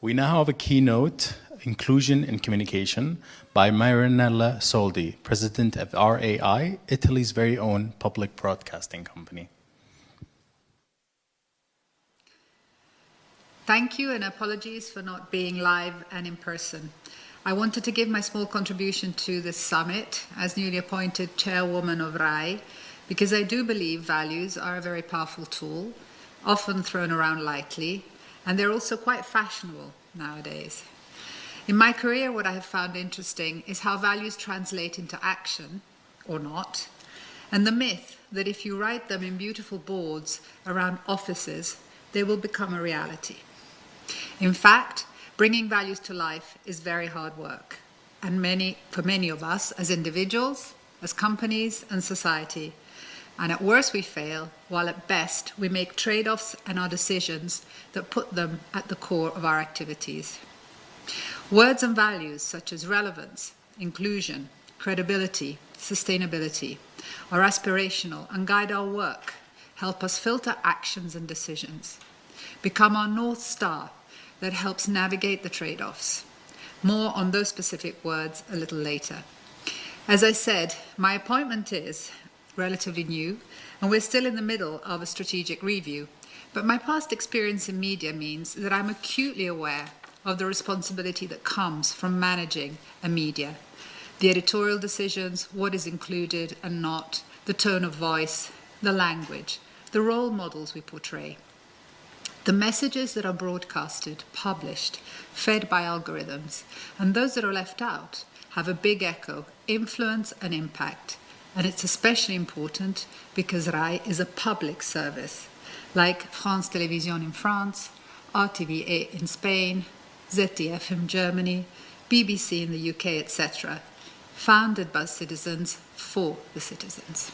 We now have a keynote, Inclusion in Communication, by Marinella Soldi, President of RAI, Italy's very own public broadcasting company. Thank you, and apologies for not being live and in person. I wanted to give my small contribution to this summit as newly appointed chairwoman of RAI, because I do believe values are a very powerful tool, often thrown around lightly, and they're also quite fashionable nowadays. In my career, what I have found interesting is how values translate into action, or not, and the myth that if you write them in beautiful boards around offices, they will become a reality. In fact, bringing values to life is very hard work, and for many of us as individuals, as companies and society. And at worst we fail, while at best we make trade-offs and our decisions that put them at the core of our activities. Words and values such as relevance, inclusion, credibility, sustainability are aspirational and guide our work, help us filter actions and decisions, become our North Star that helps navigate the trade-offs. More on those specific words a little later. As I said, my appointment is relatively new, and we're still in the middle of a strategic review. But my past experience in media means that I'm acutely aware of the responsibility that comes from managing a media. The editorial decisions, what is included and not, the tone of voice, the language, the role models we portray. The messages that are broadcasted, published, fed by algorithms, and those that are left out have a big echo, influence and impact. And it's especially important because RAI is a public service, like France Télévisions in France, RTVE in Spain, ZDF in Germany, BBC in the UK, etc., founded by citizens for the citizens.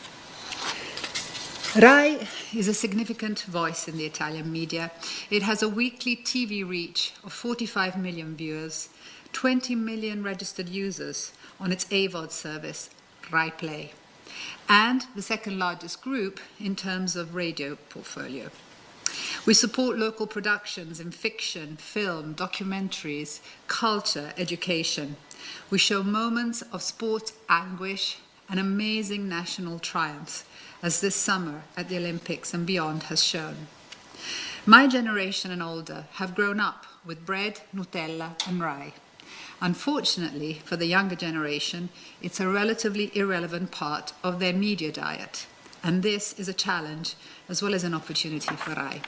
RAI is a significant voice in the Italian media. It has a weekly TV reach of 45 million viewers, 20 million registered users on its AVOD service, RAI Play, and the second largest group in terms of radio portfolio. We support local productions in fiction, film, documentaries, culture, education. We show moments of sport anguish and amazing national triumphs, as this summer at the Olympics and beyond has shown. My generation and older have grown up with bread, Nutella and RAI. Unfortunately, for the younger generation, it's a relatively irrelevant part of their media diet. And this is a challenge as well as an opportunity for RAI.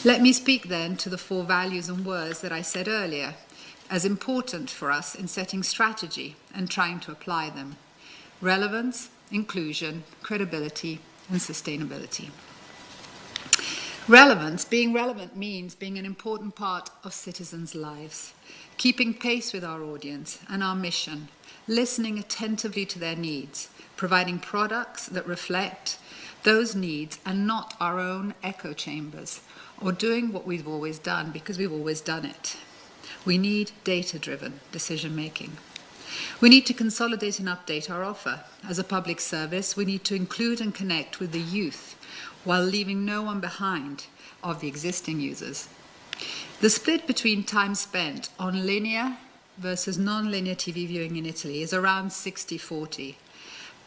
Let me speak then to the 4 values and words that I said earlier, as important for us in setting strategy and trying to apply them. Relevance, inclusion, credibility, and sustainability. Relevance, being relevant means being an important part of citizens' lives, keeping pace with our audience and our mission, listening attentively to their needs, providing products that reflect those needs and not our own echo chambers, or doing what we've always done because we've always done it. We need data-driven decision-making. We need to consolidate and update our offer. As a public service, we need to include and connect with the youth while leaving no one behind of the existing users. The split between time spent on linear versus non-linear TV viewing in Italy is around 60-40.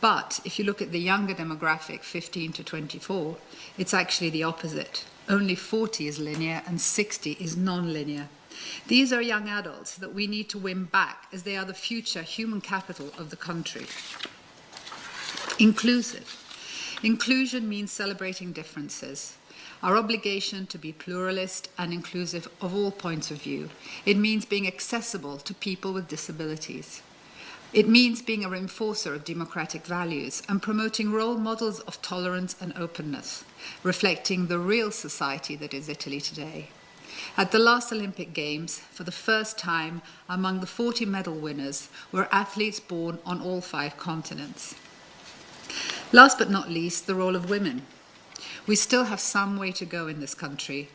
But if you look at the younger demographic, 15 to 24, it's actually the opposite. Only 40 is linear and 60 is non-linear. These are young adults that we need to win back as they are the future human capital of the country. Inclusive. Inclusion means celebrating differences. Our obligation to be pluralist and inclusive of all points of view. It means being accessible to people with disabilities. It means being a reinforcer of democratic values and promoting role models of tolerance and openness, reflecting the real society that is Italy today. At the last Olympic Games, for the first time among the 40 medal winners were athletes born on all 5 continents. Last but not least, the role of women. We still have some way to go in this country,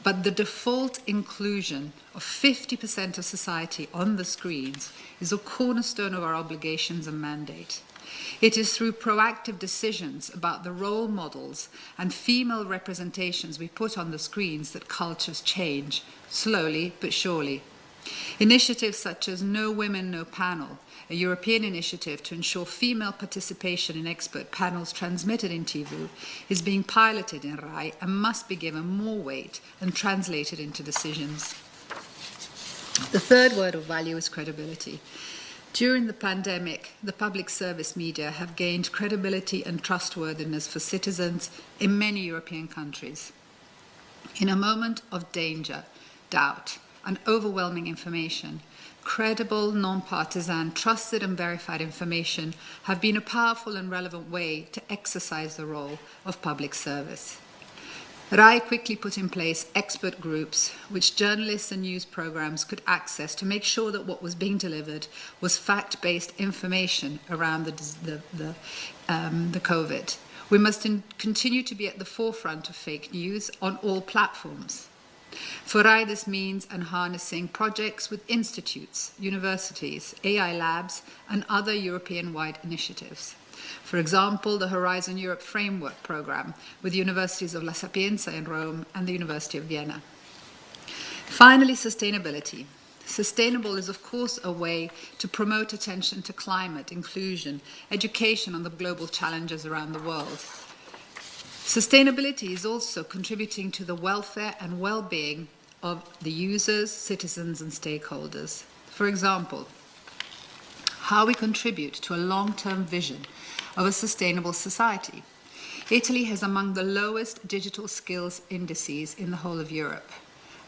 but the default inclusion of 50% of society on the screens is a cornerstone of our obligations and mandate. It is through proactive decisions about the role models and female representations we put on the screens that cultures change, slowly but surely. Initiatives such as No Women, No Panel, a European initiative to ensure female participation in expert panels transmitted in TV, is being piloted in RAI and must be given more weight and translated into decisions. The third word of value is credibility. During the pandemic, the public service media have gained credibility and trustworthiness for citizens in many European countries. In a moment of danger, doubt, and overwhelming information, credible, non-partisan, trusted and verified information have been a powerful and relevant way to exercise the role of public service. RAI quickly put in place expert groups which journalists and news programs could access to make sure that what was being delivered was fact-based information around the COVID. We must continue to be at the forefront of fake news on all platforms. For RAI, this means harnessing projects with institutes, universities, AI labs, and other European-wide initiatives. For example, the Horizon Europe Framework Programme with the Universities of La Sapienza in Rome and the University of Vienna. Finally, sustainability. Sustainable is, of course, a way to promote attention to climate, inclusion, education on the global challenges around the world. Sustainability is also contributing to the welfare and well-being of the users, citizens, and stakeholders. For example, how we contribute to a long-term vision of a sustainable society. Italy has among the lowest digital skills indices in the whole of Europe,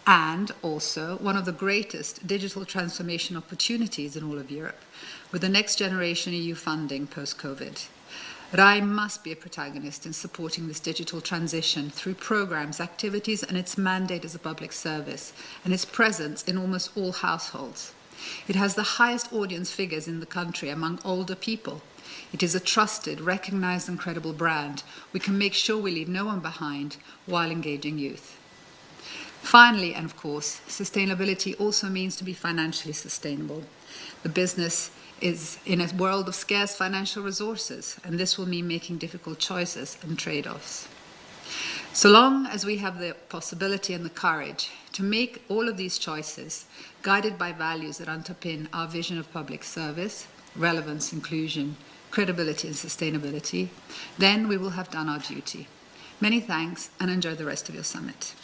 and also one of the greatest digital transformation opportunities in all of Europe, with the Next Generation EU funding post-COVID. RAI must be a protagonist in supporting this digital transition through programs, activities, and its mandate as a public service, and its presence in almost all households. It has the highest audience figures in the country among older people. It is a trusted, recognized, and credible brand. We can make sure we leave no one behind while engaging youth. Finally, and of course, sustainability also means to be financially sustainable. The business is in a world of scarce financial resources, and this will mean making difficult choices and trade-offs. So long as we have the possibility and the courage to make all of these choices, guided by values that underpin our vision of public service, relevance, inclusion, credibility, and sustainability, then we will have done our duty. Many thanks, and enjoy the rest of your summit.